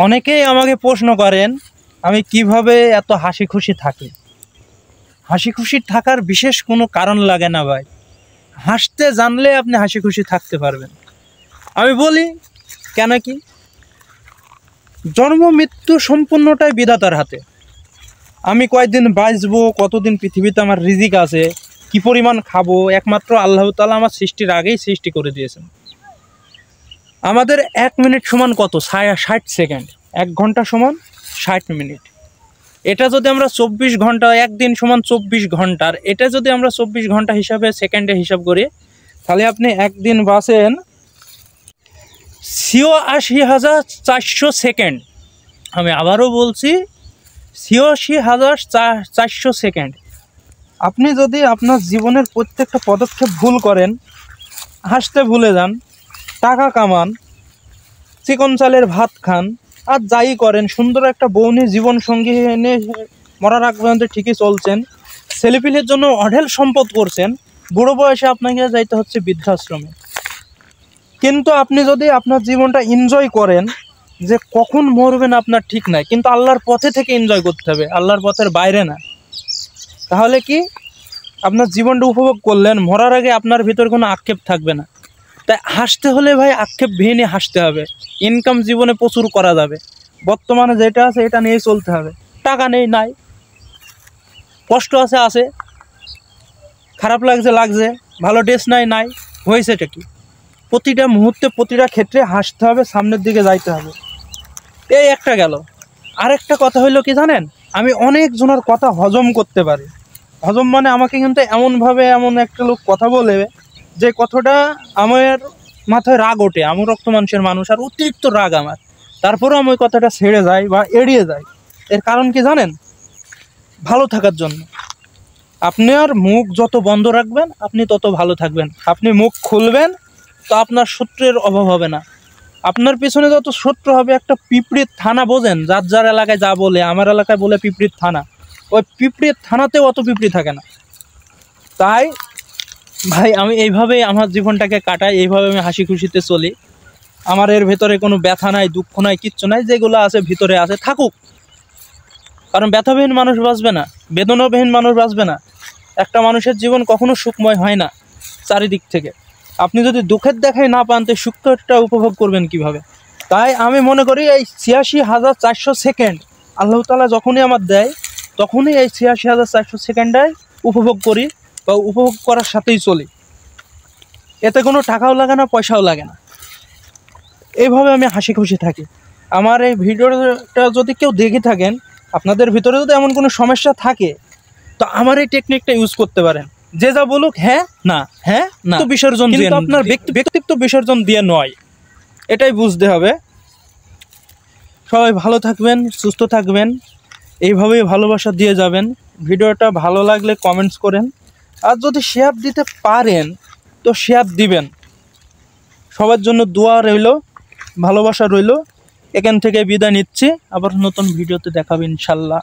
অনেকেই আমাকে প্রশ্ন করেন আমি কিভাবে এত হাসি খুশি থাকি। হাসি খুশি থাকার বিশেষ কোনো কারণ লাগে না ভাই, হাসতে জানলে আপনি হাসি খুশি থাকতে পারবেন। আমি বলি কেন কি, জন্ম মৃত্যু সম্পূর্ণটাই বিধাতার হাতে। আমি কয়দিন বাঁচবো, কতদিন পৃথিবীতে আমার রিজিক আছে, কি পরিমাণ খাবো, একমাত্র আল্লাহ তাআলা আমার সৃষ্টির আগেই সৃষ্টি করে দিয়েছেন। আমাদের 1 মিনিট সমান কত? 60 সেকেন্ড। 1 ঘন্টা সমান 60 মিনিট। এটা যদি আমরা 24 ঘন্টা, একদিন সমান 24 ঘন্টার, এটা যদি আমরা 24 ঘন্টা হিসাবে সেকেন্ডে হিসাব করি, তাহলে আপনি একদিন বাঁচেন ৮৬,৪০০ সেকেন্ড। আমি আবারও বলছি ৮৬,৪০০ সেকেন্ড। আপনি যদি আপনার জীবনের প্রত্যেকটা পদক্ষেপ ভুল করেন, হাসতে ভুলে যান, টাকা কামান, চিকন চালের ভাত খান, আর যাই করেন, সুন্দর একটা বউনি জীবন সঙ্গী এনে মরার আগ পর্যন্ত ঠিকই চলছেন, ছেলেপিলের জন্য অঢেল সম্পদ করছেন, বুড়ো বয়সে আপনাকে যাইতে হচ্ছে বৃদ্ধাশ্রমে। কিন্তু আপনি যদি আপনার জীবনটা এনজয় করেন, যে কখন মরবেন আপনার ঠিক নাই, কিন্তু আল্লাহর পথে থেকে এনজয় করতে হবে, আল্লাহর পথের বাইরে না। তাহলে কি আপনার জীবনটা উপভোগ করলেন, মরার আগে আপনার ভিতর কোনো আক্ষেপ থাকবে না। তাই হাসতে হলে ভাই আক্ষেপ ভেঙে হাসতে হবে। ইনকাম জীবনে প্রচুর করা যাবে, বর্তমানে যেটা আছে এটা নিয়েই চলতে হবে। টাকা নেই নাই, কষ্ট আছে আছে, খারাপ লাগছে লাগছে, ভালো ড্রেস নাই, হয়েছেটা কি? প্রতিটা মুহূর্তে প্রতিটা ক্ষেত্রে হাসতে হবে, সামনের দিকে যাইতে হবে। এই একটা গেল। আরেকটা কথা হইলো কি জানেন, আমি অনেক জনের কথা হজম করতে পারি। হজম মানে আমাকে কিন্তু এমনভাবে এমন একটা লোক কথা বলে যে কথাটা আমার মাথায় রাগ ওঠে, আমি রক্ত মাংসের মানুষ, আর অতিরিক্ত রাগ আমার, তারপরেও আমি ওই কথাটা ছেড়ে যাই বা এড়িয়ে যাই। এর কারণ কি জানেন? ভালো থাকার জন্য। আপনার মুখ যত বন্ধ রাখবেন আপনি তত ভালো থাকবেন। আপনি মুখ খুলবেন তো আপনার শত্রুর অভাব হবে না। আপনার পিছনে যত শত্রু হবে, একটা পিঁপড়ির থানা বোঝেন, যার যার এলাকায় যা বলে, আমার এলাকায় বলে পিঁপড়ির থানা, ওই পিঁপড়ির থানাতেও অত পিঁপড়ি থাকে না। তাই ভাই আমি এইভাবেই আমার জীবনটাকে কাটাই, এইভাবে আমি হাসি খুশিতে চলি। আমার এর ভেতরে কোনো ব্যথা নাই, দুঃখ নাই, কিচ্ছু নাই। যেগুলো আছে ভিতরে আছে থাকুক, কারণ ব্যথাবিহীন মানুষ বাঁচবে না, বেদনাবিহীন মানুষ বাঁচবে না। একটা মানুষের জীবন কখনো সুখময় হয় না চারিদিক থেকে। আপনি যদি দুঃখের দেখাই না পান, তো সুখটা উপভোগ করবেন কিভাবে? তাই আমি মনে করি এই ৮৬,৪০০ সেকেন্ড আল্লাহ তাআলা যখনই আমার দেয়, তখনই এই ৮৬,৪০০ সেকেন্ডটাই উপভোগ করি বা উপভোগ করার সাথেই চলি। এতে কোনো টাকাও লাগে না, পয়সাও লাগে না। এইভাবে আমি হাসি খুশি থাকি। আমার এই ভিডিওটা যদি কেউ দেখে থাকেন, আপনাদের ভিতরে যদি এমন কোনো সমস্যা থাকে, তো আমার এই টেকনিকটা ইউজ করতে পারেন। যে যা বলুক হ্যাঁ না, হ্যাঁ না, তো বিসর্জন দিয়ে, কিন্তু আপনার ব্যক্তিত্ব বিসর্জন দিয়ে নয়, এটাই বুঝতে হবে। সবাই ভালো থাকবেন, সুস্থ থাকবেন, এইভাবেই ভালোবাসা দিয়ে যাবেন। ভিডিওটা ভালো লাগলে কমেন্টস করেন, আর যদি শেয়ার দিতে পারেন তো শেয়ার দিবেন। সবার জন্য দোয়া রইল, ভালোবাসা রইল। এখান থেকে বিদায় নিচ্ছি, আবার নতুন ভিডিওতে দেখাবো ইনশাল্লাহ।